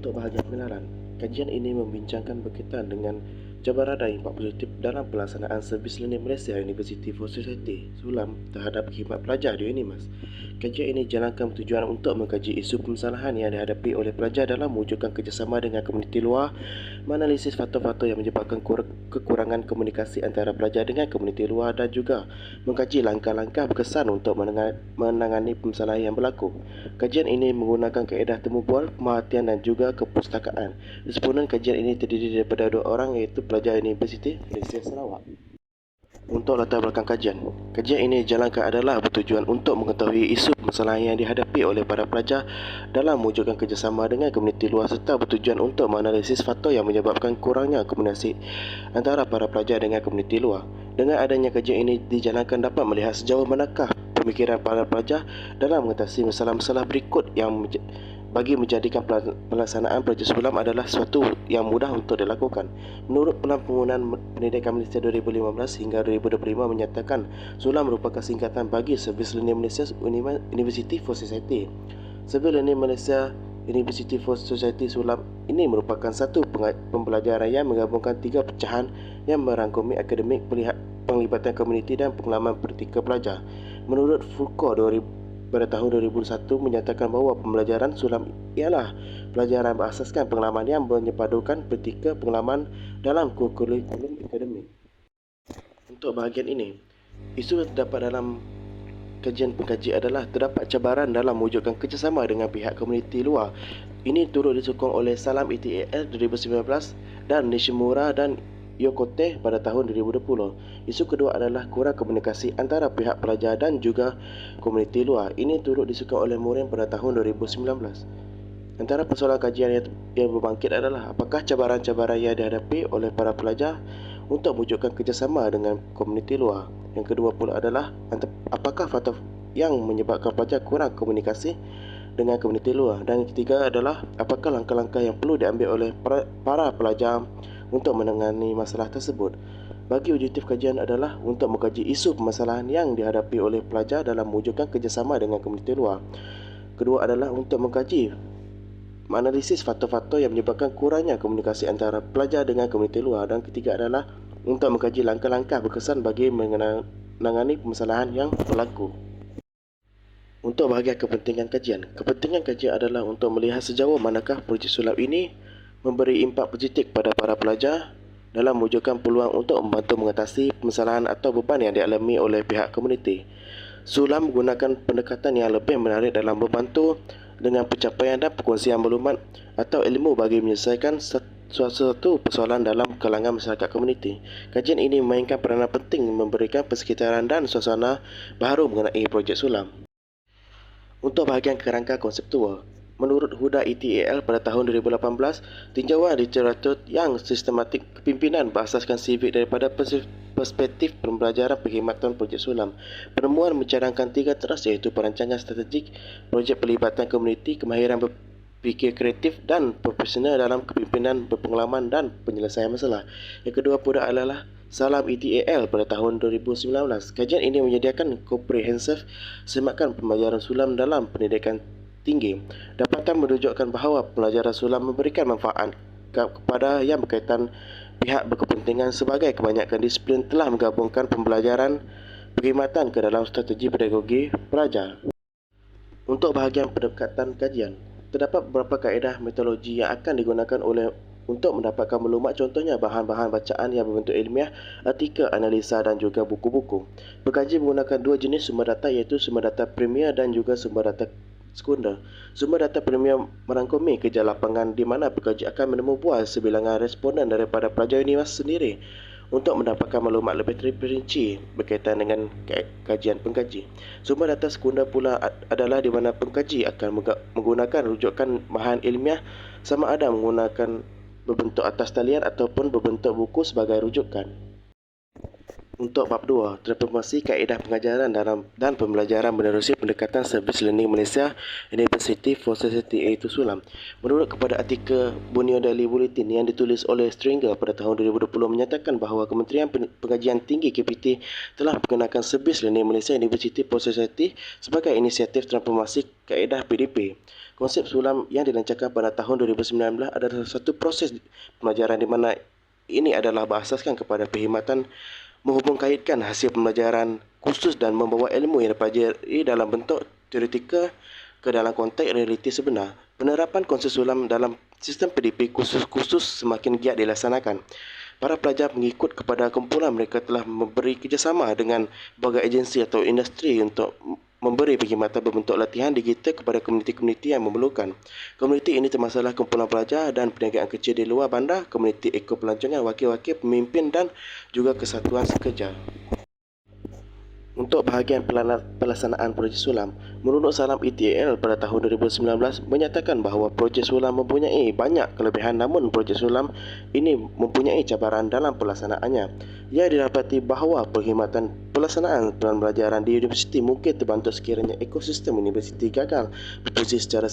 Untuk bahagian pengenalan, kajian ini membincangkan berkaitan dengan cabaran dan impak positif dalam pelaksanaan Servis Learning Malaysia University for Society Sulam terhadap khidmat pelajar di UNIMAS. Kajian ini dijalankan bertujuan untuk mengkaji isu permasalahan yang dihadapi oleh pelajar dalam mewujudkan kerjasama dengan komuniti luar, menganalisis faktor-faktor yang menyebabkan kekurangan komunikasi antara pelajar dengan komuniti luar dan juga mengkaji langkah-langkah berkesan untuk menangani permasalahan yang berlaku. Kajian ini menggunakan kaedah temu bual, pemerhatian dan juga kepustakaan. Responden kajian ini terdiri daripada 2 orang iaitu pelajar Universiti Malaysia Sarawak. Untuk latar belakang kajian, kajian ini dijalankan adalah bertujuan untuk mengetahui isu permasalahan yang dihadapi oleh para pelajar dalam mewujudkan kerjasama dengan komuniti luar serta bertujuan untuk menganalisis faktor yang menyebabkan kurangnya komunikasi antara para pelajar dengan komuniti luar. Dengan adanya kajian ini dijalankan dapat melihat sejauh manakah pemikiran para pelajar dalam mengatasi masalah-masalah berikut yang bagi menjadikan pelaksanaan projek sulam adalah sesuatu yang mudah untuk dilakukan. Menurut Pelan Pembangunan Pendidikan Malaysia 2015 hingga 2025 menyatakan sulam merupakan singkatan bagi Servis Learning Malaysia University for Society. Servis Learning Malaysia University for Society Sulam ini merupakan satu pembelajaran yang menggabungkan 3 pecahan yang merangkumi akademik, penglibatan komuniti dan pengalaman praktikal pelajar. Menurut Foucault pada tahun 2001 menyatakan bahawa pembelajaran sulam ialah pelajaran berasaskan pengalaman yang menyepadukan praktikal pengalaman dalam kurikulum akademik. Untuk bahagian ini, isu yang terdapat dalam kajian pengkaji adalah terdapat cabaran dalam mewujudkan kerjasama dengan pihak komuniti luar. Ini turut disokong oleh Salam ETAL 2019 dan Nishimura dan Yokote pada tahun 2020. Isu kedua adalah kurang komunikasi antara pihak pelajar dan juga komuniti luar. Ini turut disokong oleh Morin pada tahun 2019. Antara persoalan kajian yang berbangkit adalah apakah cabaran-cabaran yang dihadapi oleh para pelajar untuk mewujudkan kerjasama dengan komuniti luar. Yang kedua pula adalah apakah faktor yang menyebabkan pelajar kurang komunikasi dengan komuniti luar. Dan yang ketiga adalah apakah langkah-langkah yang perlu diambil oleh para pelajar untuk menangani masalah tersebut. Bagi objektif kajian adalah untuk mengkaji isu permasalahan yang dihadapi oleh pelajar dalam mewujudkan kerjasama dengan komuniti luar. Kedua adalah untuk mengkaji menganalisis faktor-faktor yang menyebabkan kurangnya komunikasi antara pelajar dengan komuniti luar. Dan ketiga adalah untuk mengkaji langkah-langkah berkesan bagi menangani permasalahan yang berlaku. Untuk bahagian kepentingan kajian adalah untuk melihat sejauh manakah projek sulam ini memberi impak positif pada para pelajar dalam mewujudkan peluang untuk membantu mengatasi permasalahan atau beban yang dialami oleh pihak komuniti. Sulam menggunakan pendekatan yang lebih menarik dalam membantu dengan pencapaian dan perkongsian maklumat atau ilmu bagi menyelesaikan suatu persoalan dalam kalangan masyarakat komuniti. Kajian ini memainkan peranan penting memberikan persekitaran dan suasana baharu mengenai projek sulam. Untuk bahagian kerangka konseptual, menurut Huda ETAL pada tahun 2018, tinjauan literatur yang sistematik kepimpinan berasaskan sivik daripada perspektif pembelajaran perkhidmatan projek sulam. Penemuan mencadangkan 3 teras iaitu perancangan strategik, projek pelibatan komuniti, kemahiran berfikir kreatif dan profesional dalam kepimpinan berpengalaman dan penyelesaian masalah. Yang kedua pula adalah Salam ETAL pada tahun 2019. Kajian ini menyediakan komprehensif semakan pembelajaran sulam dalam pendidikan tinggi. Dapatan menunjukkan bahawa pelajaran sulam memberikan manfaat kepada yang berkaitan pihak berkepentingan sebagai kebanyakan disiplin telah menggabungkan pembelajaran perkhidmatan ke dalam strategi pedagogi pelajar. Untuk bahagian pendekatan kajian, terdapat beberapa kaedah metodologi yang akan digunakan untuk mendapatkan maklumat, contohnya bahan-bahan bacaan yang berbentuk ilmiah, artikel, analisa dan juga buku-buku. Pengkaji menggunakan 2 jenis sumber data iaitu sumber data premier dan juga sumber data sekunder. Sumber data premier merangkumi kerja lapangan di mana pengkaji akan menemu buah sebilangan responden daripada pelajar UNIMAS sendiri untuk mendapatkan maklumat lebih terperinci berkaitan dengan kajian pengkaji. Sumber data sekunder pula adalah di mana pengkaji akan menggunakan rujukan bahan ilmiah sama ada menggunakan berbentuk atas talian ataupun berbentuk buku sebagai rujukan. Untuk bab 2, transformasi kaedah pengajaran dan pembelajaran menerusi pendekatan Service Learning Malaysia University for Society iaitu SULAM. Menurut kepada artikel Borneo Daily Bulletin yang ditulis oleh Stringer pada tahun 2020 menyatakan bahawa Kementerian Pengajian Tinggi KPT telah memperkenalkan Service Learning Malaysia University for Society sebagai inisiatif transformasi kaedah PDP. Konsep SULAM yang dilancarkan pada tahun 2019 adalah satu proses pembelajaran di mana ini adalah berasaskan kepada perkhidmatan menghubungkaitkan hasil pembelajaran khusus dan membawa ilmu yang dipelajari dalam bentuk teoretikal ke dalam konteks realiti sebenar. Penerapan konsep SULAM dalam sistem PDP khusus semakin giat dilaksanakan. Para pelajar mengikut kepada kumpulan mereka telah memberi kerjasama dengan berbagai agensi atau industri untuk memberi perkhidmatan berbentuk latihan digital kepada komuniti-komuniti yang memerlukan. Komuniti ini termasuklah kumpulan pelajar dan perniagaan kecil di luar bandar, komuniti ekopelancongan, wakil-wakil pemimpin dan juga kesatuan sekerja. Untuk bahagian pelaksanaan projek SULAM, menurut Salam ETL pada tahun 2019 menyatakan bahawa projek SULAM mempunyai banyak kelebihan namun projek SULAM ini mempunyai cabaran dalam pelaksanaannya. Ia didapati bahawa perkhidmatan pelaksanaan pembelajaran di universiti mungkin terbantu sekiranya ekosistem universiti gagal berfungsi secara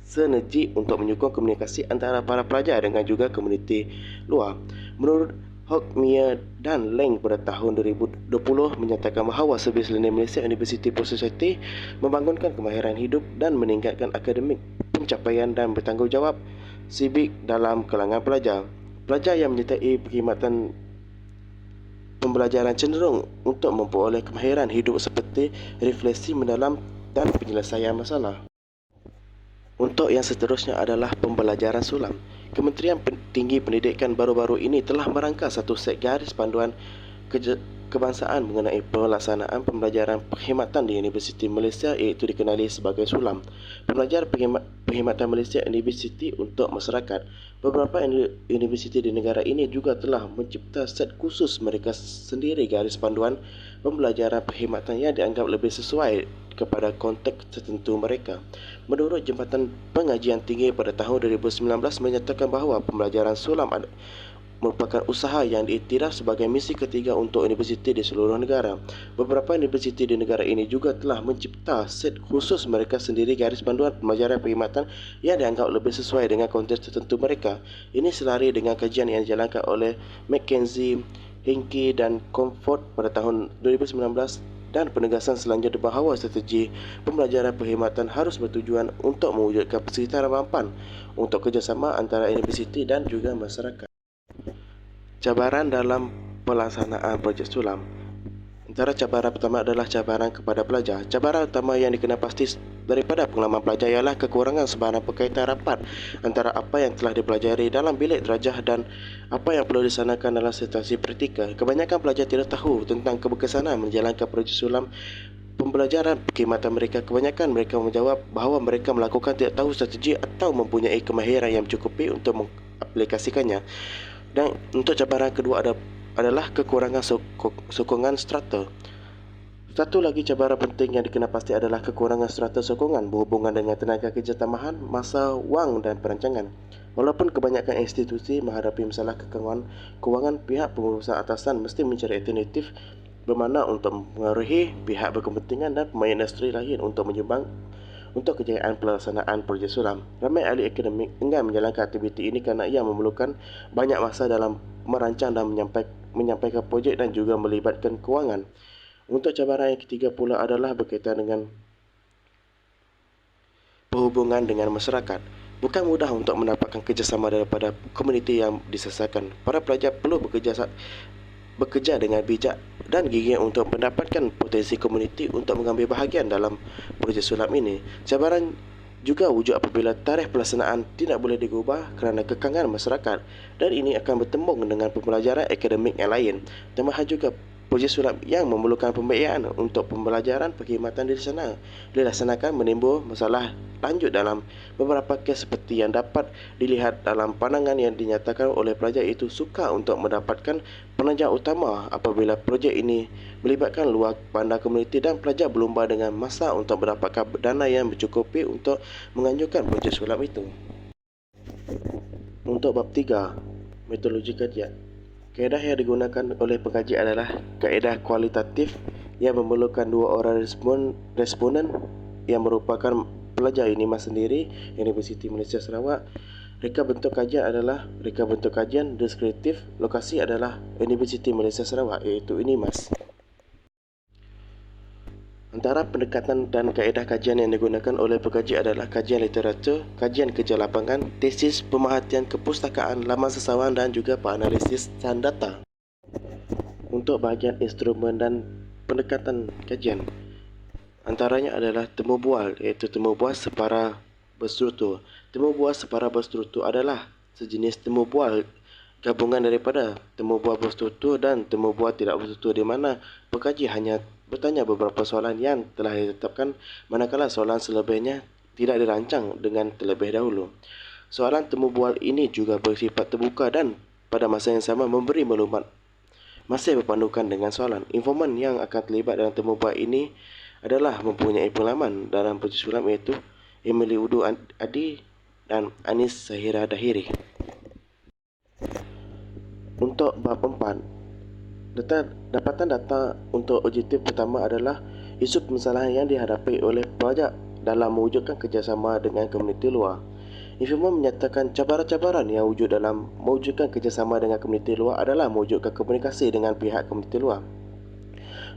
sinergi untuk menyokong komunikasi antara para pelajar dengan juga komuniti luar. Menurut Hockmeyer dan Leng pada tahun 2020 menyatakan bahawa Service Learning Malaysia University for Society membangunkan kemahiran hidup dan meningkatkan akademik, pencapaian dan bertanggungjawab sibik dalam kalangan pelajar. Pelajar yang menyertai perkhidmatan pembelajaran cenderung untuk memperoleh kemahiran hidup seperti refleksi mendalam dan penyelesaian masalah. Untuk yang seterusnya adalah pembelajaran SULAM. Kementerian Tinggi Pendidikan baru-baru ini telah merangka satu set garis panduan kebangsaan mengenai pelaksanaan pembelajaran perkhidmatan di Universiti Malaysia iaitu dikenali sebagai SULAM. Pembelajaran perkhidmatan Malaysia Universiti untuk masyarakat. Beberapa universiti di negara ini juga telah mencipta set khusus mereka sendiri garis panduan pembelajaran perkhidmatan yang dianggap lebih sesuai kepada konteks tertentu mereka. Menurut Jabatan Pengajian Tinggi pada tahun 2019 menyatakan bahawa pembelajaran SULAM merupakan usaha yang diiktiraf sebagai misi ketiga untuk universiti di seluruh negara. Beberapa universiti di negara ini juga telah mencipta set khusus mereka sendiri garis panduan pembelajaran perkhidmatan yang dianggap lebih sesuai dengan konteks tertentu mereka. Ini selari dengan kajian yang dijalankan oleh McKinsey, Henke dan Comfort pada tahun 2019 dan penegasan selanjutnya bahawa strategi pembelajaran perkhidmatan harus bertujuan untuk mewujudkan persekitaran mampan untuk kerjasama antara universiti dan juga masyarakat. Cabaran dalam pelaksanaan projek SULAM. Antara cabaran pertama adalah cabaran kepada pelajar. Cabaran utama yang dikenal pasti daripada pengalaman pelajar ialah kekurangan sebarang berkaitan rapat antara apa yang telah dipelajari dalam bilik derajah dan apa yang perlu disanakan dalam situasi praktikal. Kebanyakan pelajar tidak tahu tentang keberkesanan menjalankan projek SULAM pembelajaran perkhidmatan mereka. Kebanyakan mereka menjawab bahawa mereka melakukan tidak tahu strategi atau mempunyai kemahiran yang mencukupi untuk mengaplikasikannya. Dan untuk cabaran kedua adalah kekurangan sokongan strata. Satu lagi cabaran penting yang dikenal pasti adalah kekurangan strata sokongan berhubungan dengan tenaga kerja tambahan, masa, wang dan perancangan. Walaupun kebanyakan institusi menghadapi masalah kewangan, pihak pengurusan atasan mesti mencari alternatif bermakna untuk mempengaruhi pihak berkepentingan dan pemain industri lain untuk menyumbang untuk kejayaan pelaksanaan projek SULAM. Ramai ahli akademik enggan menjalankan aktiviti ini kerana ia memerlukan banyak masa dalam merancang dan menyampaikan projek dan juga melibatkan kewangan. Untuk cabaran yang ketiga pula adalah berkaitan dengan perhubungan dengan masyarakat. Bukan mudah untuk mendapatkan kerjasama daripada komuniti yang disasarkan. Para pelajar perlu bekerja dengan bijak dan gigih untuk mendapatkan potensi komuniti untuk mengambil bahagian dalam projek SULAM ini. Cabaran juga wujud apabila tarikh pelaksanaan tidak boleh digubah kerana kekangan masyarakat dan ini akan bertembung dengan pembelajaran akademik yang lain. Tambahan juga projek SULAM yang memerlukan pembiayaan untuk pembelajaran perkhidmatan dilaksanakan menimbul masalah lanjut dalam beberapa kes seperti yang dapat dilihat dalam pandangan yang dinyatakan oleh pelajar itu sukar untuk mendapatkan penunjang utama apabila projek ini melibatkan luar bandar komuniti dan pelajar berlumba dengan masa untuk mendapatkan dana yang mencukupi untuk menganjurkan projek SULAM itu. Untuk bab 3, metodologi kajian. Kaedah yang digunakan oleh pengkaji adalah kaedah kualitatif yang memerlukan dua orang responden yang merupakan pelajar UNIMAS sendiri, Universiti Malaysia Sarawak. Reka bentuk kajian adalah reka bentuk kajian deskriptif. Lokasi adalah Universiti Malaysia Sarawak, iaitu UNIMAS. Antara pendekatan dan kaedah kajian yang digunakan oleh pengkaji adalah kajian literatur, kajian kerja lapangan, tesis, pemerhatian kepustakaan, laman sesawan dan juga penganalisis data. Untuk bahagian instrumen dan pendekatan kajian, antaranya adalah temu bual, iaitu temu bual separa berstruktur. Temu bual separa berstruktur adalah sejenis temu bual gabungan daripada temu bual berstruktur dan temu bual tidak berstruktur, di mana pengkaji hanya bertanya beberapa soalan yang telah ditetapkan, manakala soalan selebihnya tidak dirancang dengan terlebih dahulu. Soalan temu bual ini juga bersifat terbuka dan pada masa yang sama memberi maklumat masih berpandukan dengan soalan. Informan yang akan terlibat dalam temu bual ini adalah mempunyai pengalaman dalam projek sulam, iaitu Emily Udu Adi dan Anis Sahira Dahiri. Untuk bab 4, dapatan data untuk objektif pertama adalah isu permasalahan yang dihadapi oleh pelajar dalam mewujudkan kerjasama dengan komuniti luar. Informan menyatakan cabaran-cabaran yang wujud dalam mewujudkan kerjasama dengan komuniti luar adalah mewujudkan komunikasi dengan pihak komuniti luar.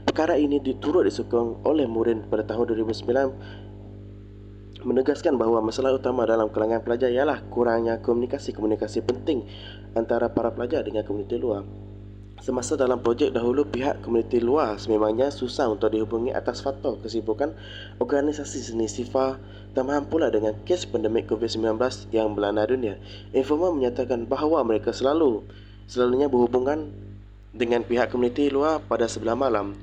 Perkara ini turut disokong oleh Murin pada tahun 2009, menegaskan bahawa masalah utama dalam kalangan pelajar ialah kurangnya komunikasi penting antara para pelajar dengan komuniti luar. Semasa dalam projek dahulu, pihak komuniti luar sememangnya susah untuk dihubungi atas faktor kesibukan organisasi seni SIFA, tambahan pula dengan kes pandemik COVID-19 yang melanda dunia. Informan menyatakan bahawa mereka selalunya berhubungan dengan pihak komuniti luar pada sebelah malam.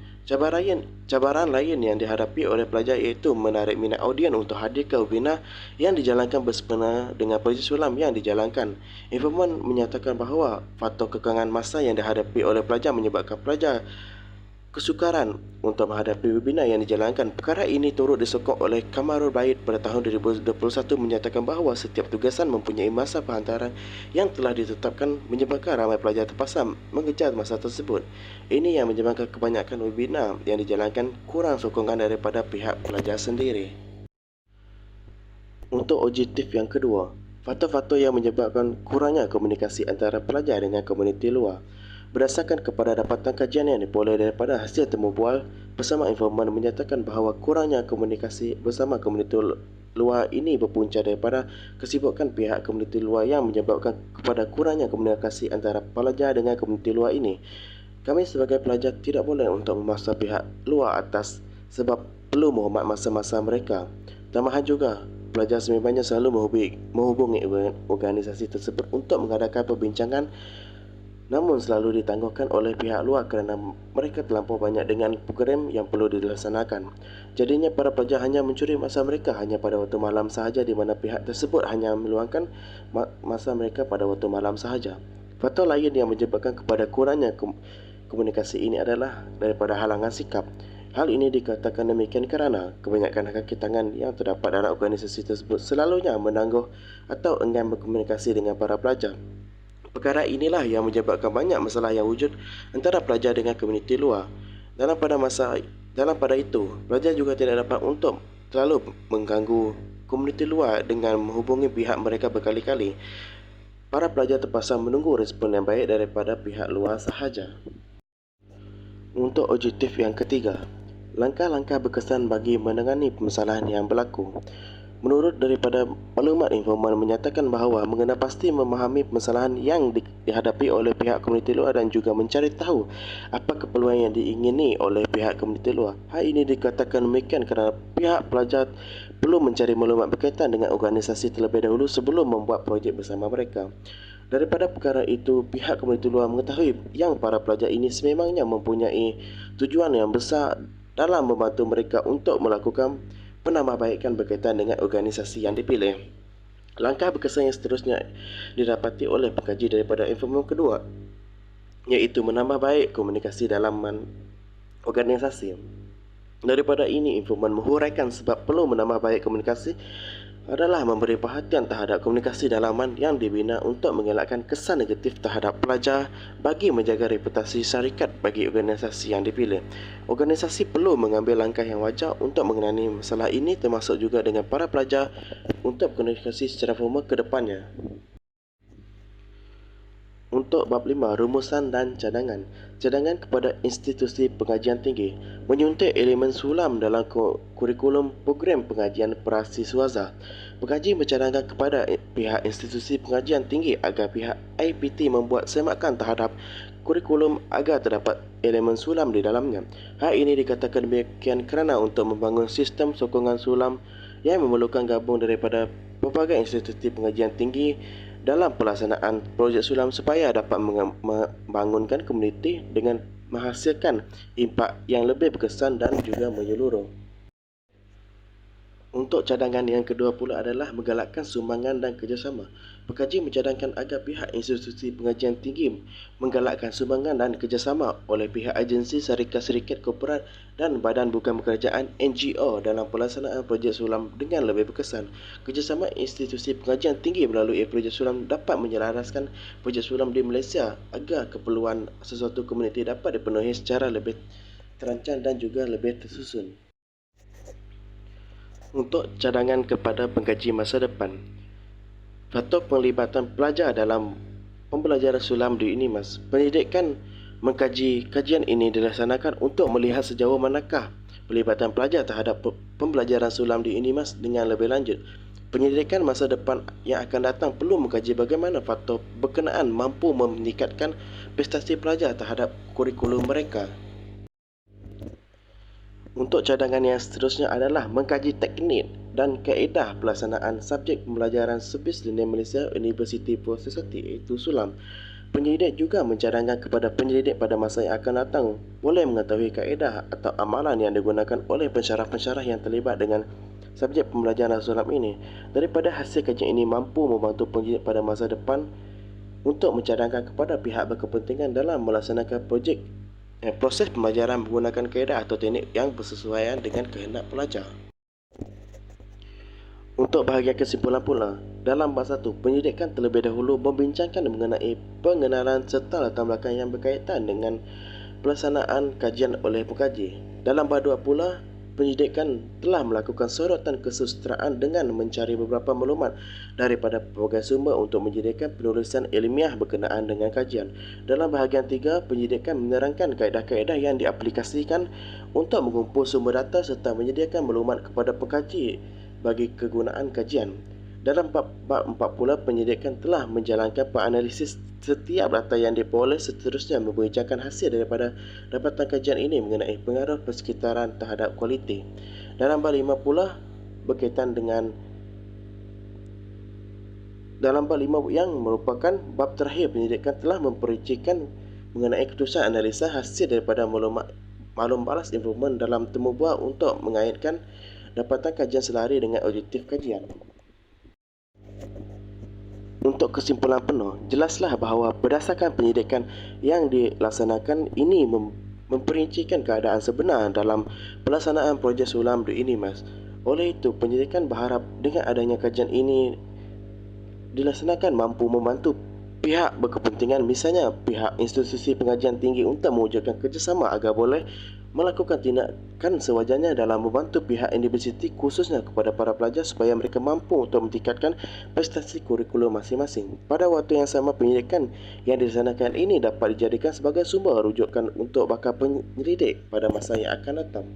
Cabaran lain yang dihadapi oleh pelajar iaitu menarik minat audien untuk hadir ke webinar yang dijalankan bersempena dengan projek sulam yang dijalankan. Informan menyatakan bahawa faktor kekangan masa yang dihadapi oleh pelajar menyebabkan pelajar kesukaran untuk menghadapi webinar yang dijalankan. Perkara ini turut disokong oleh Kamarul Bait pada tahun 2021, menyatakan bahawa setiap tugasan mempunyai masa penghantaran yang telah ditetapkan, menyebabkan ramai pelajar terpaksa mengejar masa tersebut. Ini yang menyebabkan kebanyakan webinar yang dijalankan kurang sokongan daripada pihak pelajar sendiri. Untuk objektif yang kedua, faktor-faktor yang menyebabkan kurangnya komunikasi antara pelajar dengan komuniti luar. Berdasarkan kepada dapatan kajian yang diperoleh daripada hasil temu bual bersama, informan menyatakan bahawa kurangnya komunikasi bersama komuniti luar ini berpunca daripada kesibukan pihak komuniti luar yang menyebabkan kepada kurangnya komunikasi antara pelajar dengan komuniti luar ini. Kami sebagai pelajar tidak boleh untuk memaksa pihak luar atas sebab perlu menghormat masa-masa mereka. Tambahan juga, pelajar sememangnya selalu menghubungi organisasi tersebut untuk mengadakan perbincangan, namun selalu ditangguhkan oleh pihak luar kerana mereka terlampau banyak dengan program yang perlu dilaksanakan. Jadinya para pelajar hanya mencuri masa mereka hanya pada waktu malam sahaja, di mana pihak tersebut hanya meluangkan masa mereka pada waktu malam sahaja. Faktor lain yang menyebabkan kepada kurangnya komunikasi ini adalah daripada halangan sikap. Hal ini dikatakan demikian kerana kebanyakan kaki tangan yang terdapat dalam organisasi tersebut selalunya menangguh atau enggan berkomunikasi dengan para pelajar. Perkara inilah yang menyebabkan banyak masalah yang wujud antara pelajar dengan komuniti luar. Dalam pada itu, pelajar juga tidak dapat untuk terlalu mengganggu komuniti luar dengan menghubungi pihak mereka berkali-kali. Para pelajar terpaksa menunggu respon yang baik daripada pihak luar sahaja. Untuk objektif yang ketiga, langkah-langkah berkesan bagi menangani permasalahan yang berlaku. Menurut daripada maklumat, informan menyatakan bahawa mengenal pasti memahami permasalahan yang dihadapi oleh pihak komuniti luar dan juga mencari tahu apa keperluan yang diingini oleh pihak komuniti luar. Hal ini dikatakan demikian kerana pihak pelajar perlu mencari maklumat berkaitan dengan organisasi terlebih dahulu sebelum membuat projek bersama mereka. Daripada perkara itu, pihak komuniti luar mengetahui yang para pelajar ini sememangnya mempunyai tujuan yang besar dalam membantu mereka untuk melakukan penambahbaikan berkaitan dengan organisasi yang dipilih. Langkah berkesan yang seterusnya didapati oleh pengkaji daripada informan kedua, iaitu menambah baik komunikasi dalam organisasi. Daripada ini, informan menghuraikan sebab perlu menambah baik komunikasi adalah memberi perhatian terhadap komunikasi dalaman yang dibina untuk mengelakkan kesan negatif terhadap pelajar bagi menjaga reputasi syarikat bagi organisasi yang dipilih. Organisasi perlu mengambil langkah yang wajar untuk mengenani masalah ini, termasuk juga dengan para pelajar untuk komunikasi secara formal ke depannya. Untuk bab 5, rumusan dan cadangan. Cadangan kepada institusi pengajian tinggi menyuntik elemen sulam dalam kurikulum program pengajian prasiswaza. Pengaji mencadangkan kepada pihak institusi pengajian tinggi agar pihak IPT membuat semakan terhadap kurikulum agar terdapat elemen sulam di dalamnya. Hal ini dikatakan demikian kerana untuk membangun sistem sokongan sulam yang memerlukan gabung daripada pelbagai institusi pengajian tinggi dalam pelaksanaan projek sulam supaya dapat membangunkan komuniti dengan menghasilkan impak yang lebih berkesan dan juga menyeluruh. Untuk cadangan yang kedua pula adalah menggalakkan sumbangan dan kerjasama. Pekaji mencadangkan agar pihak institusi pengajian tinggi menggalakkan sumbangan dan kerjasama oleh pihak agensi, syarikat-syarikat korporat dan badan bukan kerajaan NGO dalam pelaksanaan projek sulam dengan lebih berkesan. Kerjasama institusi pengajian tinggi melalui projek sulam dapat menyelaraskan projek sulam di Malaysia agar keperluan sesuatu komuniti dapat dipenuhi secara lebih terancang dan juga lebih tersusun. Untuk cadangan kepada pengkaji masa depan, faktor penglibatan pelajar dalam pembelajaran sulam di UNIMAS. Pendidikan mengkaji kajian ini dilaksanakan untuk melihat sejauh manakah pelibatan pelajar terhadap pembelajaran sulam di UNIMAS dengan lebih lanjut. Pendidikan masa depan yang akan datang perlu mengkaji bagaimana faktor berkenaan mampu meningkatkan prestasi pelajar terhadap kurikulum mereka. Untuk cadangan yang seterusnya adalah mengkaji teknik dan kaedah pelaksanaan subjek pembelajaran Service Linear Malaysia University for Society, iaitu sulam. Penyelidik juga mencadangkan kepada penyelidik pada masa yang akan datang boleh mengetahui kaedah atau amalan yang digunakan oleh pensyarah-pensyarah yang terlibat dengan subjek pembelajaran sulam ini. Daripada hasil kajian ini mampu membantu penyelidik pada masa depan untuk mencadangkan kepada pihak berkepentingan dalam melaksanakan proses pembelajaran menggunakan kaedah atau teknik yang bersesuaian dengan kehendak pelajar. Untuk bahagian kesimpulan pula, dalam bab 1, penyidikan terlebih dahulu membincangkan mengenai pengenalan serta latar belakang yang berkaitan dengan pelaksanaan kajian oleh pengkaji. Dalam bab 2 pula, penyidikan telah melakukan sorotan kesusastraan dengan mencari beberapa maklumat daripada pelbagai sumber untuk menjadikan penulisan ilmiah berkenaan dengan kajian. Dalam bahagian 3, penyidikan menerangkan kaedah-kaedah yang diaplikasikan untuk mengumpul sumber data serta menyediakan maklumat kepada pengkaji bagi kegunaan kajian. Dalam bab 4 pula, penyidikan telah menjalankan penganalisis setiap data yang diperoleh, seterusnya membincangkan hasil daripada dapatan kajian ini mengenai pengaruh persekitaran terhadap kualiti. Dalam bab 5 pula berkaitan dengan yang merupakan bab terakhir, penyidikan telah memperincikan mengenai keputusan analisa hasil daripada maklum balas improvement dalam temu bual untuk mengaitkan dapatan kajian selari dengan objektif kajian. Untuk kesimpulan penuh, jelaslah bahawa berdasarkan penyidikan yang dilaksanakan ini memperincikan keadaan sebenar dalam pelaksanaan projek sulam di UNIMAS. Oleh itu, penyidikan berharap dengan adanya kajian ini dilaksanakan mampu membantu pihak berkepentingan, misalnya pihak institusi pengajian tinggi, untuk mewujudkan kerjasama agar boleh melakukan tindakan sewajarnya dalam membantu pihak universiti, khususnya kepada para pelajar supaya mereka mampu untuk meningkatkan prestasi kurikulum masing-masing. Pada waktu yang sama, penyidikan yang dilaksanakan ini dapat dijadikan sebagai sumber rujukan untuk bakal penyelidik pada masa yang akan datang.